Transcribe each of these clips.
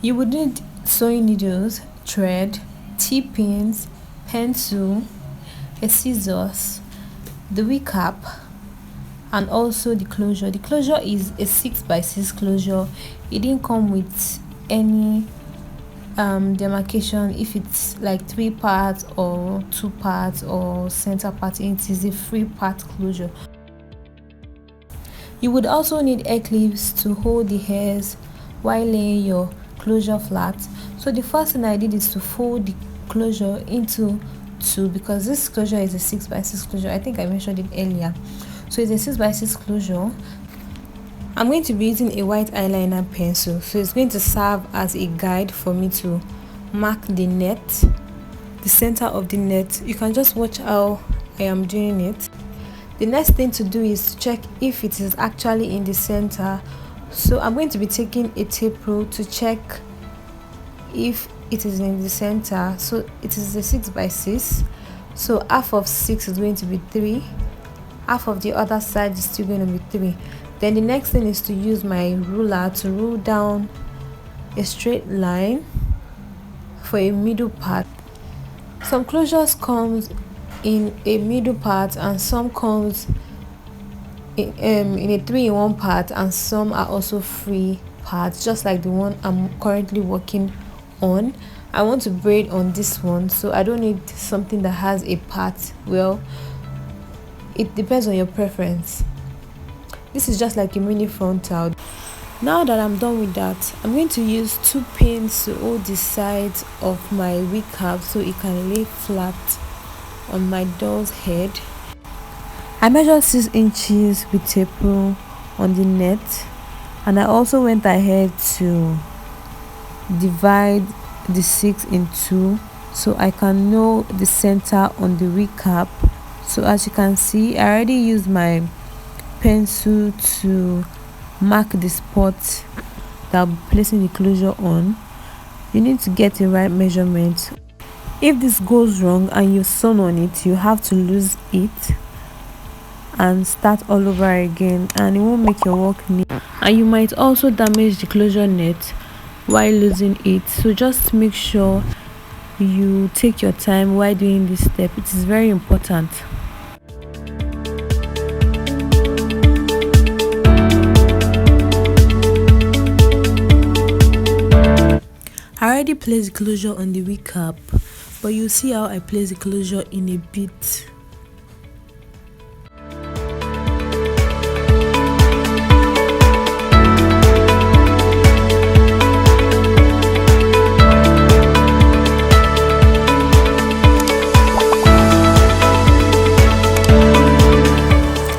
You would need sewing needles, thread, T-pins, pencil, a scissors, the wig cap, and also the closure. The closure is a 6x6 closure. It didn't come with any demarcation if it's like 3 parts or 2 parts or center part. It is a free part closure. You would also need hair clips to hold the hairs while laying your closure flat. So the first thing I did is to fold the closure into 2, because this closure is a 6x6 closure. I think I mentioned it earlier. So it's a 6x6 closure. I'm going to be using a white eyeliner pencil, so it's going to serve as a guide for me to mark the net, the center of the net. You can just watch how I am doing it. The next thing to do is to check if it is actually in the center. So I'm going to be taking a tape rule to check if it is in the center. So it is a 6x6, so half of 6 is going to be 3, half of the other side is still going to be 3. Then the next thing is to use my ruler to rule down a straight line for a middle part. Some closures comes in a middle part and some comes in a 3-in-1 part, and some are also free parts, just like the one I'm currently working on. I want to braid on this one, so I don't need something that has a part. Well, it depends on your preference. This is just like a mini frontal. Now that I'm done with that, I'm going to use 2 pins to hold the sides of my wig cap so it can lay flat on my doll's head. I measured 6 inches with tape rule on the net, and I also went ahead to divide the 6 in 2 so I can know the center on the wig cap. So as you can see, I already used my pencil to mark the spot that I'll be placing the closure on. You need to get the right measurement. If this goes wrong and you sewn on it, you have to lose it and start all over again, and it won't make your work neat, and you might also damage the closure net while losing it. So just make sure you take your time while doing this step. It is very important. I already placed the closure on the wig cap, but you see how I place the closure in a bit.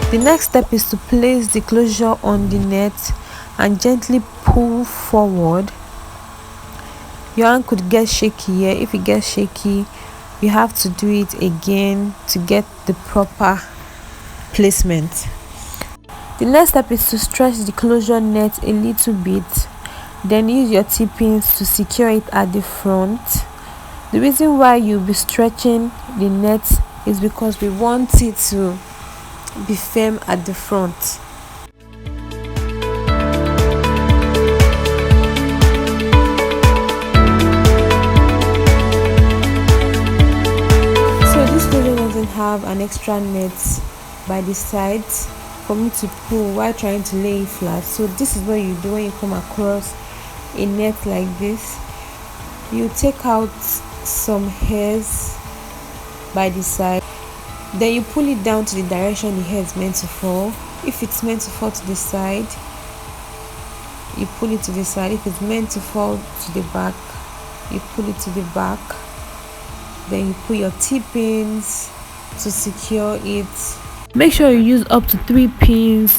The next step is to place the closure on the net and gently pull forward. Your hand could get shaky here. If it gets shaky, you have to do it again to get the proper placement. The next step is to stretch the closure net a little bit, then use your T-pins to secure it at the front. The reason why you'll be stretching the net is because we want it to be firm at the front. Have an extra net by the sides for me to pull while trying to lay it flat. So this is what you do when you come across a net like this. You take out some hairs by the side, then you pull it down to the direction the hair is meant to fall. If it's meant to fall to the side, you pull it to the side. If it's meant to fall to the back, you pull it to the back. Then you put your T-pins to secure it. Make sure you use up to 3 pins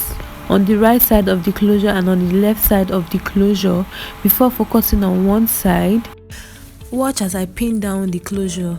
on the right side of the closure and on the left side of the closure before focusing on one side. Watch as I pin down the closure.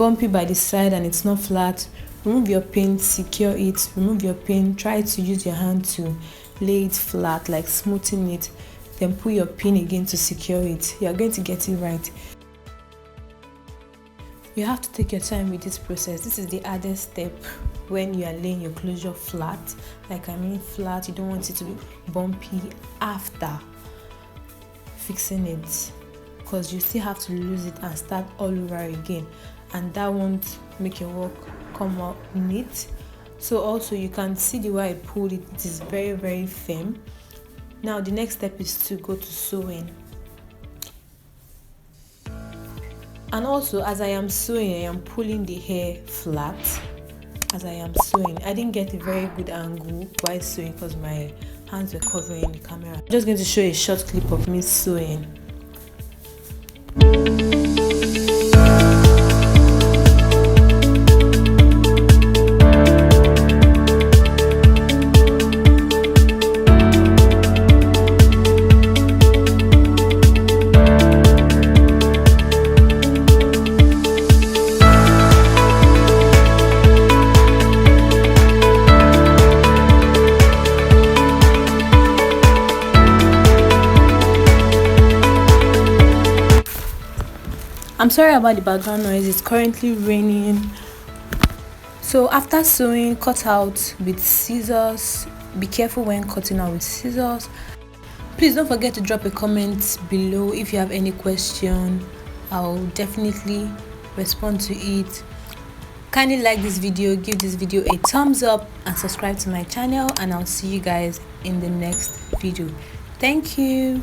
bumpy by the side and it's not flat, remove your pin, secure it, remove your pin, try to use your hand to lay it flat, like smoothing it, then pull your pin again to secure it. You're going to get it right. You have to take your time with this process. This is the hardest step when you are laying your closure flat. Like I mean flat, you don't want it to be bumpy after fixing it, because you still have to lose it and start all over again, and that won't make your work come out neat. So also you can see the way I pulled it, it is very firm. Now the next step is to go to sewing. And also, as I am sewing, I am pulling the hair flat. As I am sewing, I didn't get a very good angle while sewing because my hands were covering the camera. I'm just going to show a short clip of me sewing. I'm sorry about the background noise, it's currently raining. So after sewing, cut out with scissors. Be careful when cutting out with scissors. Please don't forget to drop a comment below if you have any question. I'll definitely respond to it. Kindly like this video, give this video a thumbs up and subscribe to my channel, and I'll see you guys in the next video. Thank you.